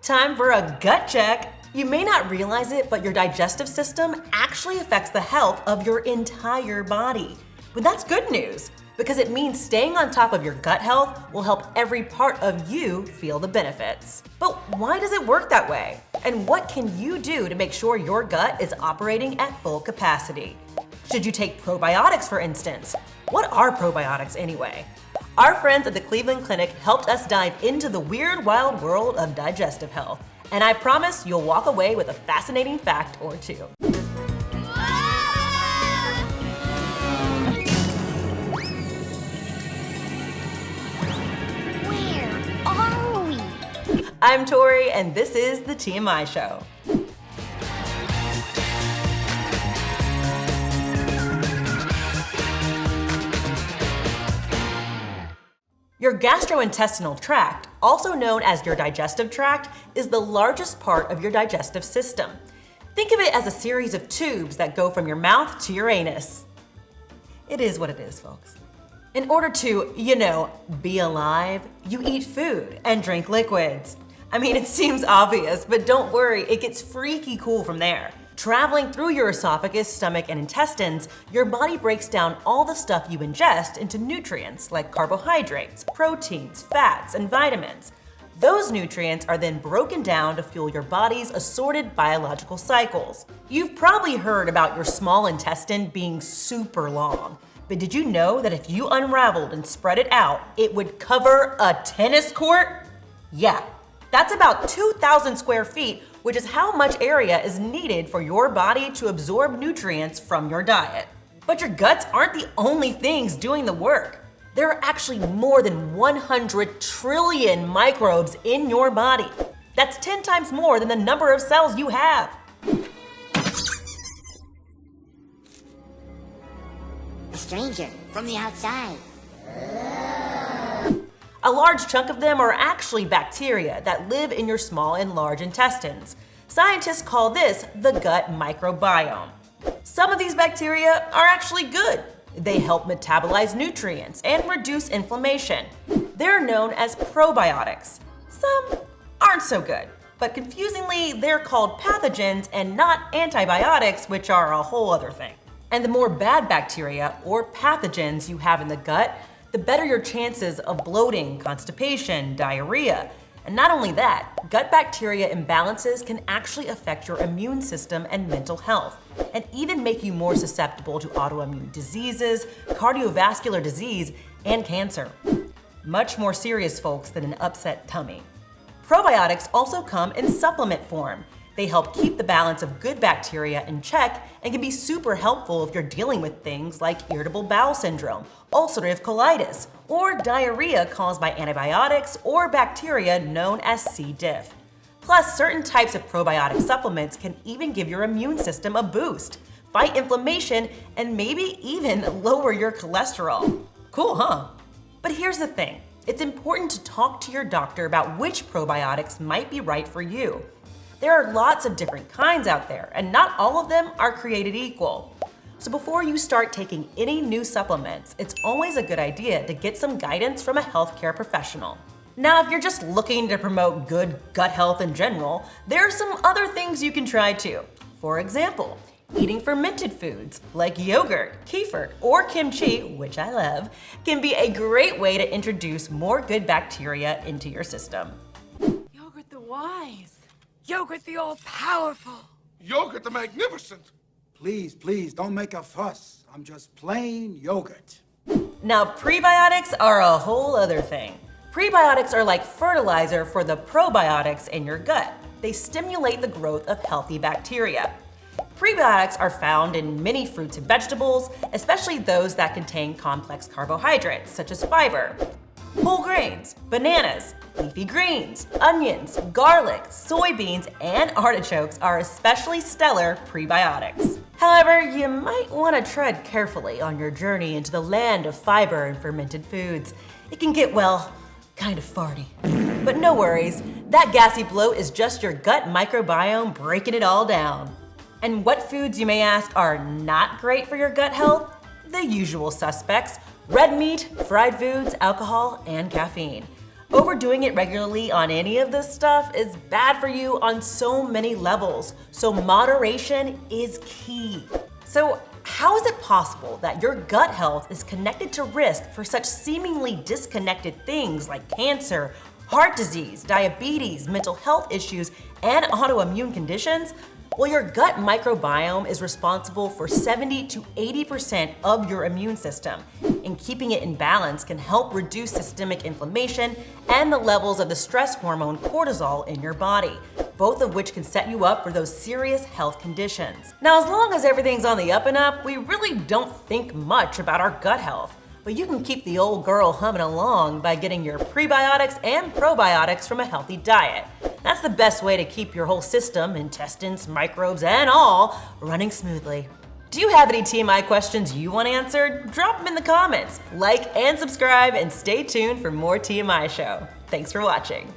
Time for a gut check. You may not realize it, but your digestive system actually affects the health of your entire body. But that's good news, because it means staying on top of your gut health will help every part of you feel the benefits. But why does it work that way? And what can you do to make sure your gut is operating at full capacity? Should you take probiotics, for instance? What are probiotics anyway? Our friends at the Cleveland Clinic helped us dive into the weird, wild world of digestive health. And I promise you'll walk away with a fascinating fact or two. Where are we? I'm Tori, and this is the TMI Show. Your gastrointestinal tract, also known as your digestive tract, is the largest part of your digestive system. Think of it as a series of tubes that go from your mouth to your anus. It is what it is, folks. In order to, be alive, you eat food and drink liquids. I mean, it seems obvious, but don't worry, it gets freaky cool from there. Traveling through your esophagus, stomach, and intestines, your body breaks down all the stuff you ingest into nutrients like carbohydrates, proteins, fats, and vitamins. Those nutrients are then broken down to fuel your body's assorted biological cycles. You've probably heard about your small intestine being super long, but did you know that if you unraveled and spread it out, it would cover a tennis court? Yeah, that's about 2,000 square feet, which is how much area is needed for your body to absorb nutrients from your diet. But your guts aren't the only things doing the work. There are actually more than 100 trillion microbes in your body. That's 10 times more than the number of cells you have. A stranger from the outside. A large chunk of them are actually bacteria that live in your small and large intestines. Scientists call this the gut microbiome. Some of these bacteria are actually good. They help metabolize nutrients and reduce inflammation. They're known as probiotics. Some aren't so good, but confusingly, they're called pathogens and not antibiotics, which are a whole other thing. And the more bad bacteria or pathogens you have in the gut, the better your chances of bloating, constipation, diarrhea. And not only that, gut bacteria imbalances can actually affect your immune system and mental health, and even make you more susceptible to autoimmune diseases, cardiovascular disease, and cancer. Much more serious, folks, than an upset tummy. Probiotics also come in supplement form. They help keep the balance of good bacteria in check and can be super helpful if you're dealing with things like irritable bowel syndrome, ulcerative colitis, or diarrhea caused by antibiotics or bacteria known as C. diff. Plus, certain types of probiotic supplements can even give your immune system a boost, fight inflammation, and maybe even lower your cholesterol. Cool, huh? But here's the thing. It's important to talk to your doctor about which probiotics might be right for you. There are lots of different kinds out there, and not all of them are created equal. So before you start taking any new supplements, it's always a good idea to get some guidance from a healthcare professional. Now, if you're just looking to promote good gut health in general, there are some other things you can try too. For example, eating fermented foods like yogurt, kefir, or kimchi, which I love, can be a great way to introduce more good bacteria into your system. Yogurt the wise. Yogurt the all-powerful. Yogurt the magnificent. Please, don't make a fuss. I'm just plain yogurt. Now, prebiotics are a whole other thing. Prebiotics are like fertilizer for the probiotics in your gut. They stimulate the growth of healthy bacteria. Prebiotics are found in many fruits and vegetables, especially those that contain complex carbohydrates, such as fiber. Whole grains, bananas, leafy greens, onions, garlic, soybeans, and artichokes are especially stellar prebiotics. However, you might want to tread carefully on your journey into the land of fiber and fermented foods. It can get, kind of farty. But no worries, that gassy bloat is just your gut microbiome breaking it all down. And what foods, you may ask, are not great for your gut health? The usual suspects: red meat, fried foods, alcohol, and caffeine. Overdoing it regularly on any of this stuff is bad for you on so many levels, so moderation is key. So how is it possible that your gut health is connected to risk for such seemingly disconnected things like cancer, heart disease, diabetes, mental health issues, and autoimmune conditions? Well, your gut microbiome is responsible for 70 to 80% of your immune system, and keeping it in balance can help reduce systemic inflammation and the levels of the stress hormone cortisol in your body, both of which can set you up for those serious health conditions. Now, as long as everything's on the up and up, we really don't think much about our gut health. But you can keep the old girl humming along by getting your prebiotics and probiotics from a healthy diet. That's the best way to keep your whole system, intestines, microbes, and all running smoothly. Do you have any TMI questions you want answered? Drop them in the comments. Like and subscribe, and stay tuned for more TMI show. Thanks for watching.